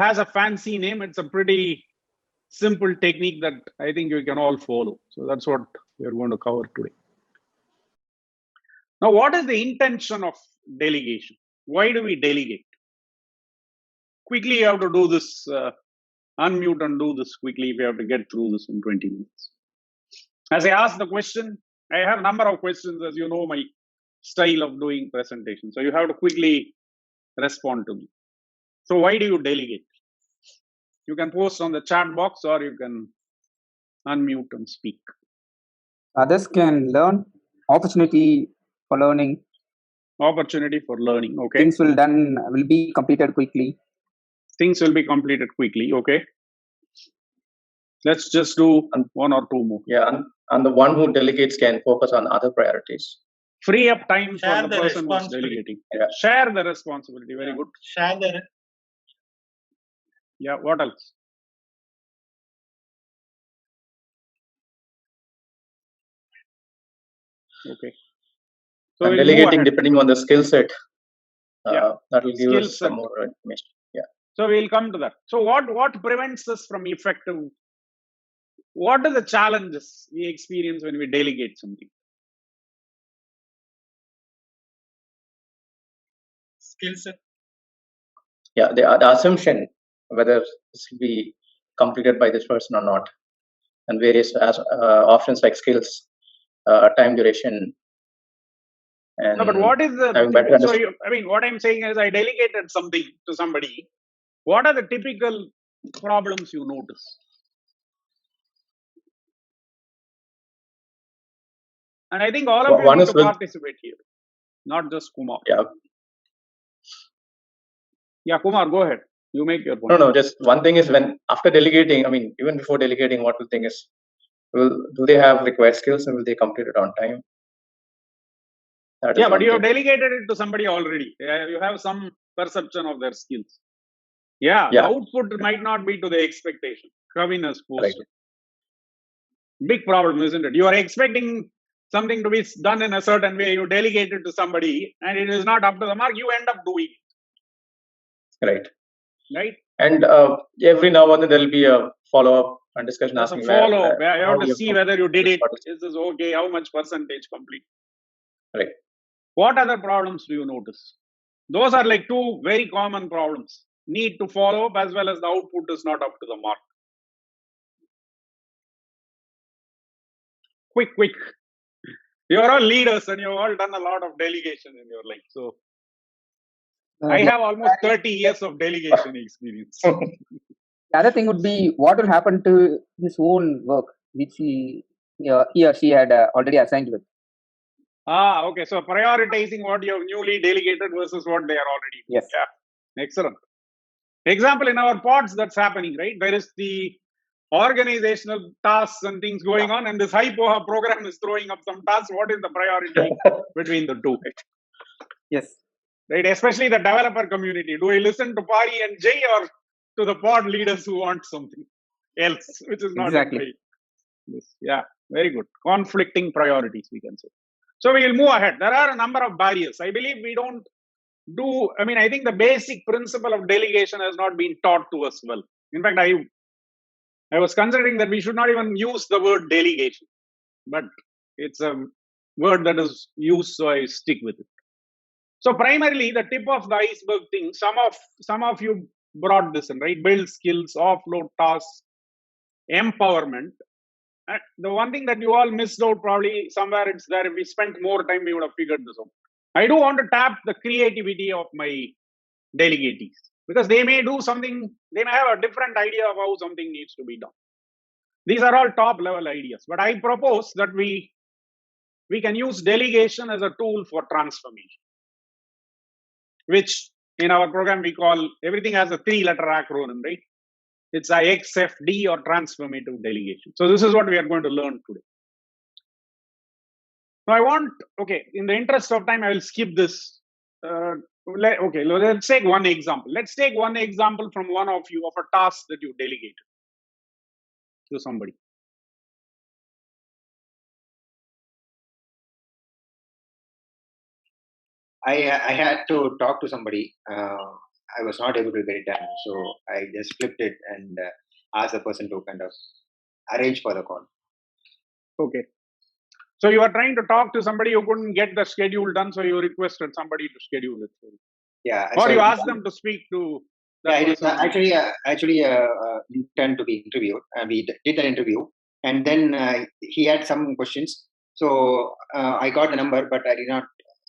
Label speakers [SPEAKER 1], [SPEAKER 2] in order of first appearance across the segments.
[SPEAKER 1] has a fancy name. It's a pretty simple technique that I think you can all follow. So that's what we're going to cover today. Now, what is the intention of delegation? Why do we delegate? Quickly, you have to do this, unmute and do this quickly if you have to get through this in 20 minutes. As I ask the question, I have a number of questions, as you know, my style of doing presentation. So you have to quickly respond to me. So why do you delegate? You can post on the chat box or you can unmute and speak.
[SPEAKER 2] Others can learn, opportunity for learning.
[SPEAKER 1] Opportunity for learning, okay.
[SPEAKER 2] Things will be completed quickly.
[SPEAKER 1] Things will be completed quickly, okay. Let's just do one or two more.
[SPEAKER 3] Yeah, and the one who delegates can focus on other priorities.
[SPEAKER 1] Free up time for the person who's delegating.
[SPEAKER 3] Yeah.
[SPEAKER 1] Share the responsibility, very good.
[SPEAKER 4] Share the...
[SPEAKER 1] Yeah, what else? Okay. So
[SPEAKER 3] and delegating depending on the skill set.
[SPEAKER 1] Yeah.
[SPEAKER 3] That will give us some more information. Yeah.
[SPEAKER 1] So we'll come to that. So what prevents us from effective? What are the challenges we experience when we delegate something?
[SPEAKER 4] Skill set.
[SPEAKER 3] Yeah, the assumption whether this will be completed by this person or not, and various options like skills, time duration. And
[SPEAKER 1] no, but what is the what I'm saying is I delegated something to somebody. What are the typical problems you notice? And I think all of you need to participate here, not just Kumar.
[SPEAKER 3] Yeah.
[SPEAKER 1] Yeah, Kumar, go ahead. You make your point.
[SPEAKER 3] No, just one thing is when after delegating, I mean, even before delegating, what the thing is, do they have required skills and will they complete it on time?
[SPEAKER 1] Yeah, but you have delegated it to somebody already. You have some perception of their skills. Yeah, the output might not be to the expectation. Kavin has posted. Right. Big problem, isn't it? You are expecting something to be done in a certain way. You delegate it to somebody and it is not up to the mark. You end up doing
[SPEAKER 3] it. Right.
[SPEAKER 1] Right.
[SPEAKER 3] And every now and then there will be a follow-up and discussion asking.
[SPEAKER 1] You have to see whether you did it. Is this okay? How much percentage complete?
[SPEAKER 3] Right.
[SPEAKER 1] What other problems do you notice? Those are like two very common problems. Need to follow up as well as the output is not up to the mark. Quick. You're all leaders and you've all done a lot of delegation in your life. So I have almost 30 years of delegation experience.
[SPEAKER 2] The other thing would be what will happen to his own work, which he or she had already assigned with.
[SPEAKER 1] Okay. So prioritizing what you have newly delegated versus what they are already doing.
[SPEAKER 2] Yes.
[SPEAKER 1] Yeah. Excellent. Example, in our pods, that's happening, right? There is the organizational tasks and things going on, and this Hypoha program is throwing up some tasks. What is the priority between the two?
[SPEAKER 2] Yes.
[SPEAKER 1] Right, especially the developer community. Do I listen to Pari and Jay or to the pod leaders who want something else, which is not
[SPEAKER 2] exactly.
[SPEAKER 1] Yes. Yeah, very good. Conflicting priorities, we can say. So we will move ahead. There are a number of barriers. I believe we don't do. I mean, I think the basic principle of delegation has not been taught to us well. In fact, I was considering that we should not even use the word delegation, but it's a word that is used, so I stick with it. So primarily, the tip of the iceberg thing, some of you brought this in, right? Build skills, offload tasks, empowerment. And the one thing that you all missed out, probably somewhere it's there. If we spent more time, we would have figured this out. I do want to tap the creativity of my delegatees because they may do something, they may have a different idea of how something needs to be done. These are all top level ideas, but I propose that we can use delegation as a tool for transformation, which in our program we call, everything has a 3-letter acronym, right? It's XFD or transformative delegation. So this is what we are going to learn today. Now in the interest of time, I will skip this. Let's take one example. Let's take one example from one of you of a task that you delegated to somebody.
[SPEAKER 5] I had to talk to somebody
[SPEAKER 4] I was not able to get it done. So I just flipped it and asked the person to kind of arrange for the call.
[SPEAKER 1] Okay. So you are trying to talk to somebody who couldn't get the schedule done, so you requested somebody to schedule it for you.
[SPEAKER 4] Yeah.
[SPEAKER 1] Or
[SPEAKER 4] so
[SPEAKER 1] you asked them to speak to that
[SPEAKER 4] yeah, it is
[SPEAKER 1] person.
[SPEAKER 4] actually intend to be interviewed. We did an interview, and then he had some questions. So I got the number, but I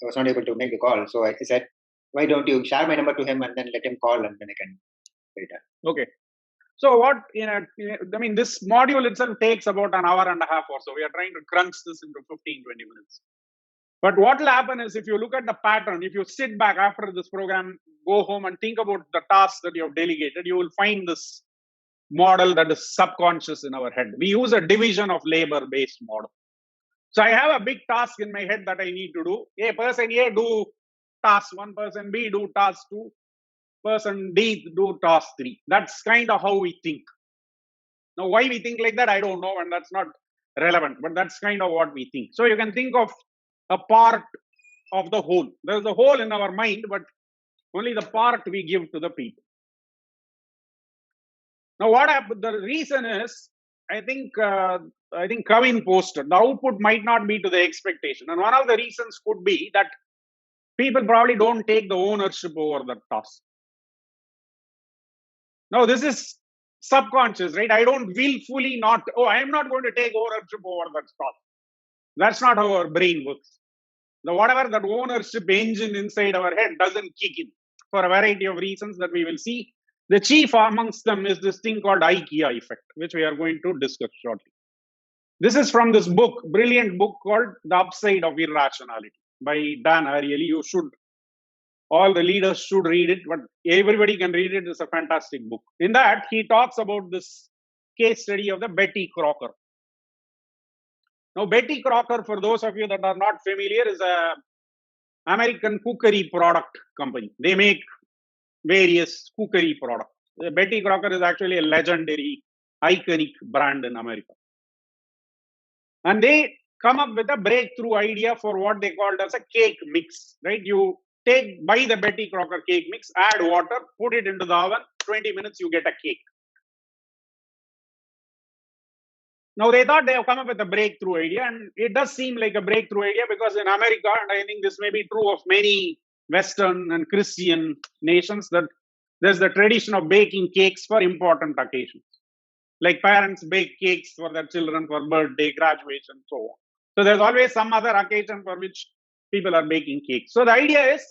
[SPEAKER 4] was not able to make the call. So I said, why don't you share my number to him and then let him call, and then I can get it done.
[SPEAKER 1] Okay. So what, I mean, this module itself takes about an hour and a half or so. We are trying to crunch this into 15, 20 minutes. But what will happen is, if you look at the pattern, if you sit back after this program, go home and think about the tasks that you have delegated, you will find this model that is subconscious in our head. We use a division of labor based model. So I have a big task in my head that I need to do. A person A do task 1, person B do task 2, person D do task 3. That's kind of how we think. Now, why we think like that, I don't know, and that's not relevant, but that's kind of what we think. So you can think of a part of the whole. There's a whole in our mind, but only the part we give to the people. Now, what happened? The reason is, I think Kavin posted, the output might not be to the expectation, and one of the reasons could be that people probably don't take the ownership over the task. Now, this is subconscious, right? I don't willfully not, I am not going to take ownership over that task. That's not how our brain works. Whatever that ownership engine inside our head doesn't kick in for a variety of reasons that we will see. The chief amongst them is this thing called IKEA effect, which we are going to discuss shortly. This is from this book, brilliant book called The Upside of Irrationality by Dan Ariely. All the leaders should read it, but everybody can read it. It's a fantastic book. In that, he talks about this case study of the Betty Crocker. Now, Betty Crocker, for those of you that are not familiar, is a American cookery product company. They make various cookery products. Betty Crocker is actually a legendary, iconic brand in America. And they come up with a breakthrough idea for what they called as a cake mix, right? You buy the Betty Crocker cake mix, add water, put it into the oven, 20 minutes, you get a cake. Now, they thought they have come up with a breakthrough idea, and it does seem like a breakthrough idea because in America, and I think this may be true of many Western and Christian nations, that there's the tradition of baking cakes for important occasions. Like parents bake cakes for their children for birthday, graduation, so on. So there's always some other occasion for which people are baking cakes. So the idea is,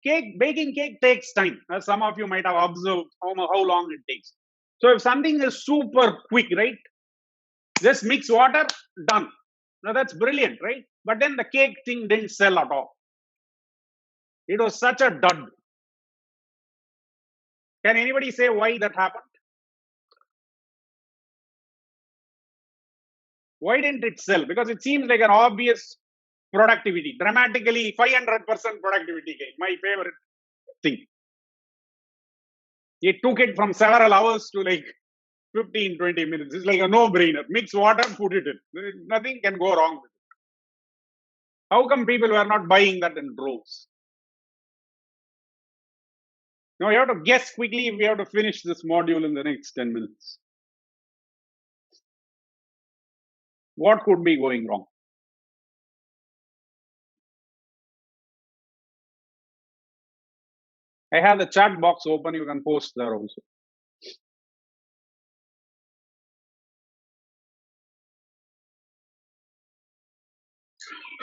[SPEAKER 1] baking cake takes time, as some of you might have observed how long it takes. So if something is super quick, right? Just mix water, done. Now that's brilliant, right? But then the cake thing didn't sell at all. It was such a dud. Can anybody say why that happened? Why didn't it sell? Because it seems like an obvious productivity, dramatically 500% productivity gain, my favorite thing. It took it from several hours to like 15, 20 minutes. It's like a no-brainer. Mix water, put it in. Nothing can go wrong with it. How come people were not buying that in droves? Now you have to guess quickly if we have to finish this module in the next 10 minutes. What could be going wrong? I have the chat box open. You can post there also.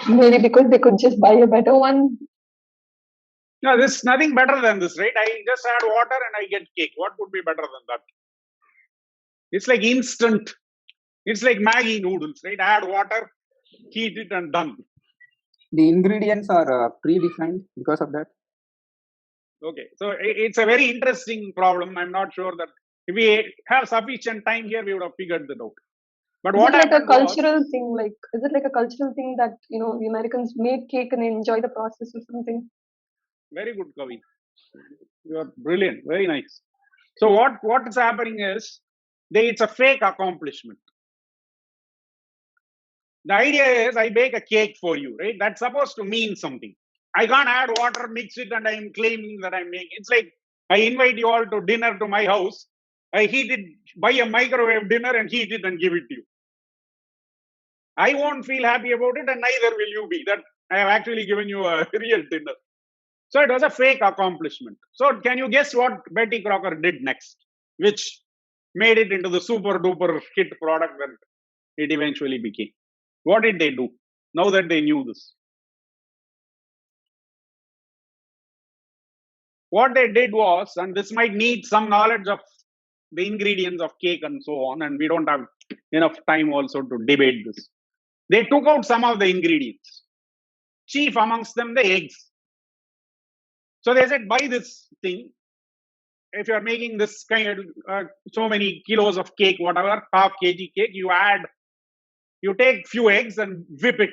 [SPEAKER 5] Maybe because they could just buy a better one.
[SPEAKER 1] No, there's nothing better than this, right? I just add water and I get cake. What could be better than that? It's like instant. It's like Maggi noodles, right? Add water, heat it, and done.
[SPEAKER 2] The ingredients are predefined because of that.
[SPEAKER 1] Okay, so it's a very interesting problem. I'm not sure that if we have sufficient time here, we would have figured that out. But what
[SPEAKER 5] is it like a cultural thing? Like, is it like a cultural thing that the Americans make cake and they enjoy the process or something?
[SPEAKER 1] Very good, Kavi. You are brilliant. Very nice. So what is happening is it's a fake accomplishment. The idea is I bake a cake for you, right? That's supposed to mean something. I can't add water, mix it, and I'm claiming that I'm making. It's like I invite you all to dinner to my house. He did buy a microwave dinner and he did and give it to you. I won't feel happy about it, and neither will you be. That I have actually given you a real dinner. So it was a fake accomplishment. So can you guess what Betty Crocker did next, which made it into the super duper hit product that it eventually became? What did they do now that they knew this? What they did was, and this might need some knowledge of the ingredients of cake and so on, and we don't have enough time also to debate this. They took out some of the ingredients, chief amongst them the eggs. So they said, buy this thing. If you are making this kind of so many kilos of cake, whatever, half kg cake, you take few eggs and whip it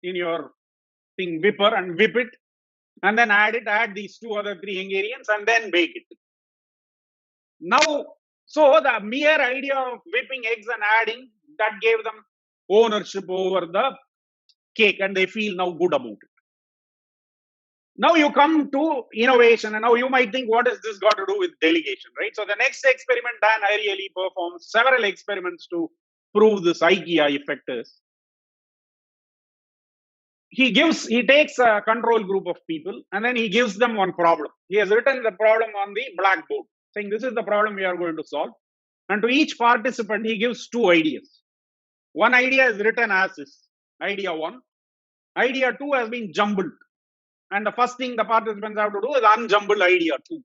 [SPEAKER 1] in your thing, whipper, and whip it, and then add these 2 other 3 ingredients, and then bake it. Now, so the mere idea of whipping eggs and adding, that gave them ownership over the cake, and they feel now good about it. Now you come to innovation, and now you might think, what has this got to do with delegation, right? So the next experiment, Dan Ariely performs several experiments to prove this IKEA effect is. He takes a control group of people, and then he gives them one problem. He has written the problem on the blackboard, saying this is the problem we are going to solve. And to each participant, he gives 2 ideas. One idea is written as is, idea 1. Idea 2 has been jumbled. And the first thing the participants have to do is unjumble idea 2.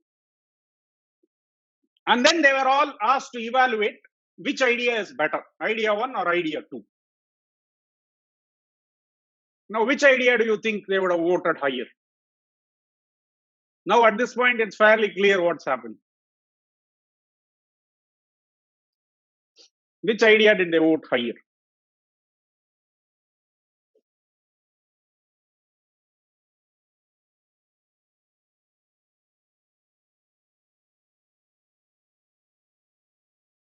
[SPEAKER 1] And then they were all asked to evaluate which idea is better, idea 1 or idea 2. Now, which idea do you think they would have voted higher? Now, at this point, it's fairly clear what's happened. Which idea did they vote higher?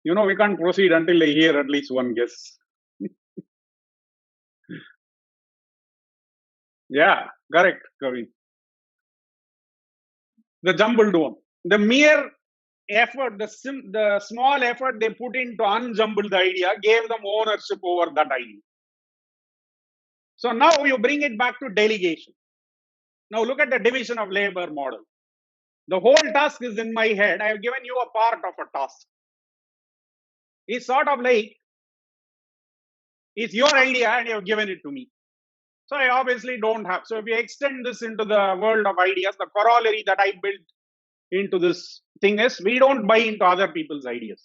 [SPEAKER 1] We can't proceed until I hear at least one guess. Yeah, correct, Kavin. The jumbled one. The mere effort, the small effort they put in to unjumble the idea gave them ownership over that idea. So now you bring it back to delegation. Now look at the division of labor model. The whole task is in my head. I have given you a part of a task. It's sort of like, it's your idea and you have given it to me. So I obviously don't have. So if you extend this into the world of ideas, the corollary that I built into this thing is, we don't buy into other people's ideas.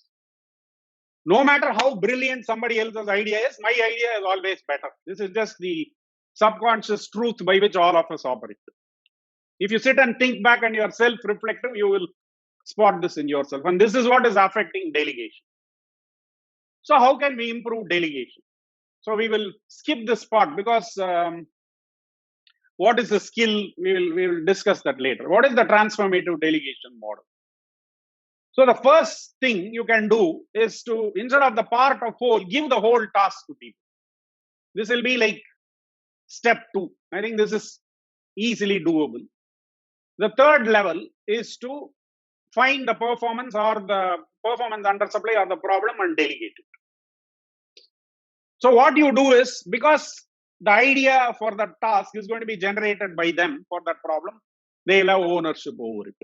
[SPEAKER 1] No matter how brilliant somebody else's idea is, my idea is always better. This is just the subconscious truth by which all of us operate. If you sit and think back and you are self-reflective, you will spot this in yourself. And this is what is affecting delegation. So how can we improve delegation? So we will skip this part because what is the skill? We will discuss that later. What is the transformative delegation model? So the first thing you can do is to, instead of the part of whole, give the whole task to people. This will be like step 2. I think this is easily doable. The third level is to find the performance or the performance under supply or the problem and delegate it. So what you do is, because the idea for that task is going to be generated by them for that problem, they'll have ownership over it.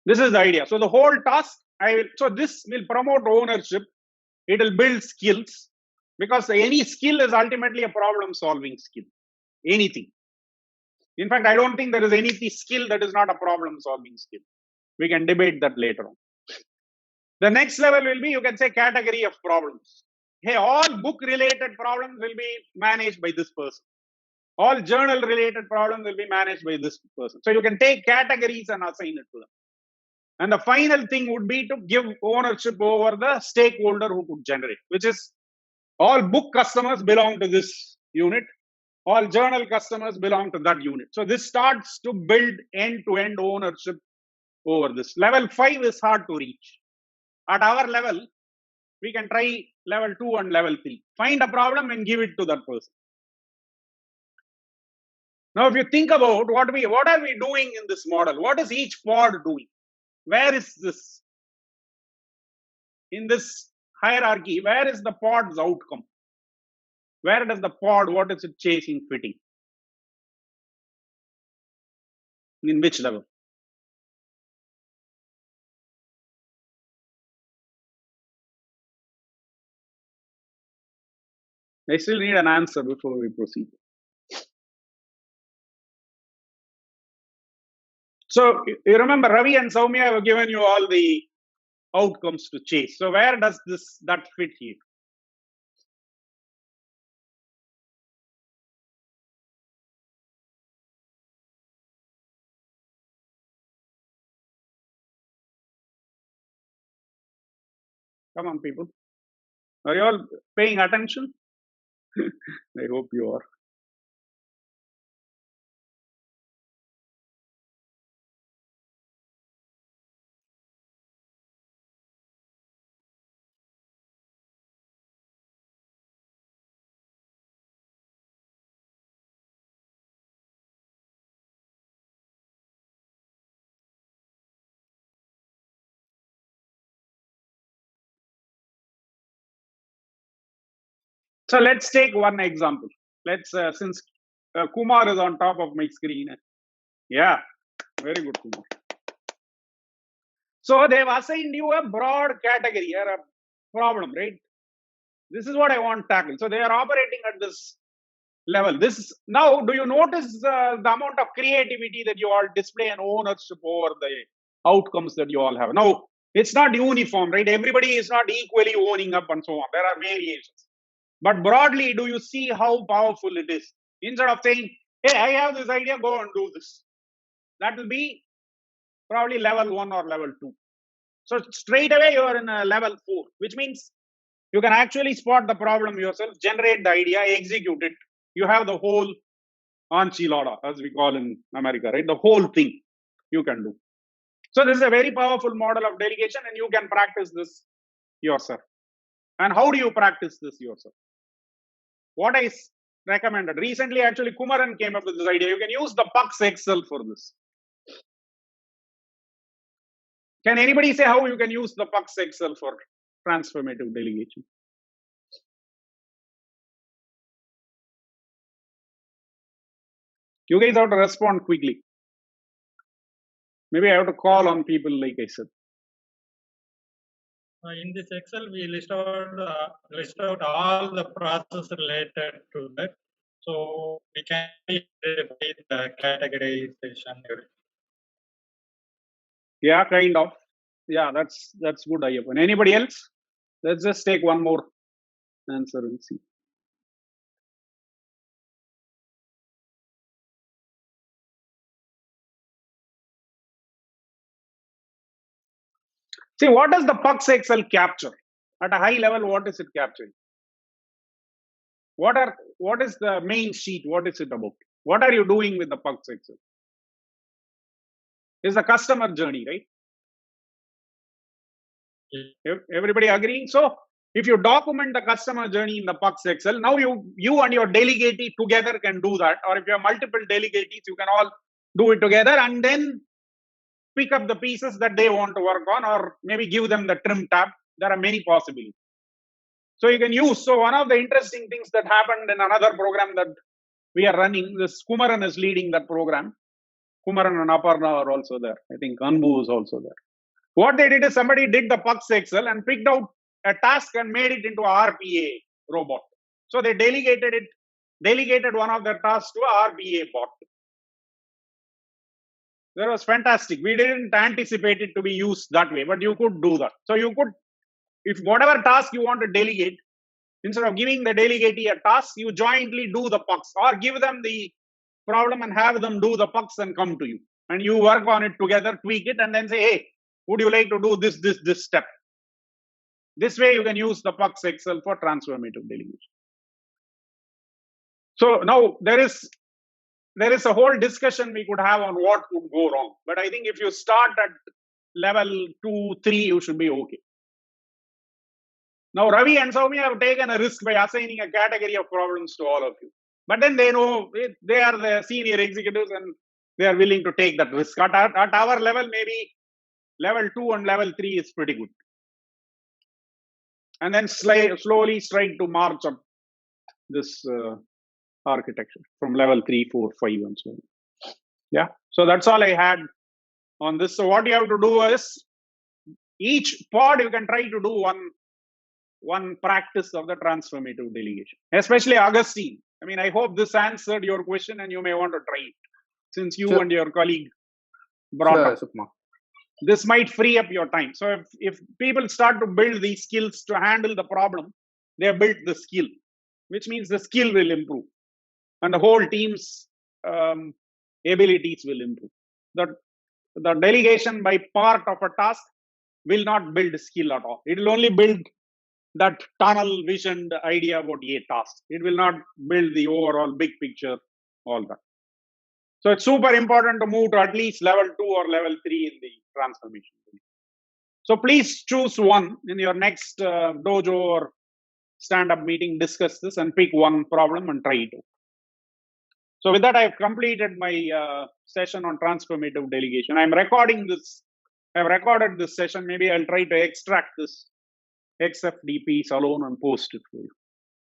[SPEAKER 1] This is the idea. So the whole task, so this will promote ownership. It will build skills, because any skill is ultimately a problem solving skill. Anything. In fact, I don't think there is any skill that is not a problem solving skill. We can debate that later on. The next level will be, you can say, category of problems. Hey, all book related problems will be managed by this person. All journal related problems will be managed by this person. So you can take categories and assign it to them. And the final thing would be to give ownership over the stakeholder who could generate, which is all book customers belong to this unit. All journal customers belong to that unit. So this starts to build end-to-end ownership over this. Level 5 is hard to reach. At our level, we can try level 2 and level 3. Find a problem and give it to that person. Now, if you think about what are we doing in this model? What is each pod doing? Where is this? In this hierarchy, where is the pod's outcome? Where does the pod, what is it chasing, fitting? In which level? I still need an answer before we proceed. So you remember Ravi and Soumya have given you all the outcomes to chase. So where does that fit here? Come on, people. Are you all paying attention? I hope you are. So let's take one example. Let's since Kumar is on top of my screen. Yeah, very good, Kumar. So they've assigned you a broad category or a problem, right? This is what I want to tackle. So they are operating at this level. This now, do you notice the amount of creativity that you all display and ownership over the outcomes that you all have? Now, it's not uniform, right? Everybody is not equally owning up and so on. There are variations. But broadly, do you see how powerful it is? Instead of saying, hey, I have this idea, go and do this. That will be probably level 1 or level 2. So straight away, you are in a level 4, which means you can actually spot the problem yourself, generate the idea, execute it. You have the whole enchilada, as we call in America, right? The whole thing you can do. So this is a very powerful model of delegation, and you can practice this yourself. And how do you practice this yourself? What I recommended recently, actually, Kumaran came up with this idea. You can use the Pux Excel for this. Can anybody say how you can use the Pux Excel for transformative delegation? You guys have to respond quickly. Maybe I have to call on people like I said.
[SPEAKER 6] In this Excel, we list out all the process related to that. So we can identify the categorization.
[SPEAKER 1] Yeah, kind of. Yeah, that's good, Ayyappan. Anybody else? Let's just take one more answer and see. See, what does the Pux Excel capture? At a high level, what is it capturing? What is the main sheet? What is it about? What are you doing with the Pux Excel? It's the customer journey, right? Everybody agreeing? So if you document the customer journey in the Pux Excel, now you and your delegate together can do that. Or if you have multiple delegates, you can all do it together and then pick up the pieces that they want to work on, or maybe give them the trim tab. There are many possibilities. So you can use. So one of the interesting things that happened in another program that we are running, this Kumaran is leading that program. Kumaran and Aparna are also there. I think Anbu is also there. What they did is somebody did the Pux Excel and picked out a task and made it into a RPA robot. So they delegated one of the tasks to a RPA bot. That was fantastic. We didn't anticipate it to be used that way, but you could do that. So you could, if whatever task you want to delegate, instead of giving the delegatee a task, you jointly do the Pux, or give them the problem and have them do the Pux and come to you. And you work on it together, tweak it, and then say, hey, would you like to do this step? This way you can use the Pux Excel for transformative delegation. So now there is a whole discussion we could have on what could go wrong. But I think if you start at level 2, 3, you should be okay. Now Ravi and Soumya have taken a risk by assigning a category of problems to all of you. But then they know they are the senior executives and they are willing to take that risk. At our level, maybe level 2 and level 3 is pretty good. And then slowly trying to march up this architecture from level 3, 4, 5 and so on. Yeah. So that's all I had on this. So what you have to do is each pod you can try to do one practice of the transformative delegation, especially Augustine. I mean, I hope this answered your question and you may want to try it since you
[SPEAKER 2] Sure.
[SPEAKER 1] and your colleague brought
[SPEAKER 2] Sure,
[SPEAKER 1] up.
[SPEAKER 2] Sukma.
[SPEAKER 1] This might free up your time. So if people start to build these skills to handle the problem, they have built the skill, which means the skill will improve and the whole team's abilities will improve. The delegation by part of a task will not build skill at all. It will only build that tunnel visioned idea about a task. It will not build the overall big picture, all that. So it's super important to move to at least level 2 or level 3 in the transformation. So please choose one in your next dojo or stand-up meeting, discuss this and pick one problem and try it out. So with that, I've completed my session on transformative delegation. I'm recording this. I've recorded this session. Maybe I'll try to extract this XFD piece alone and post it for you.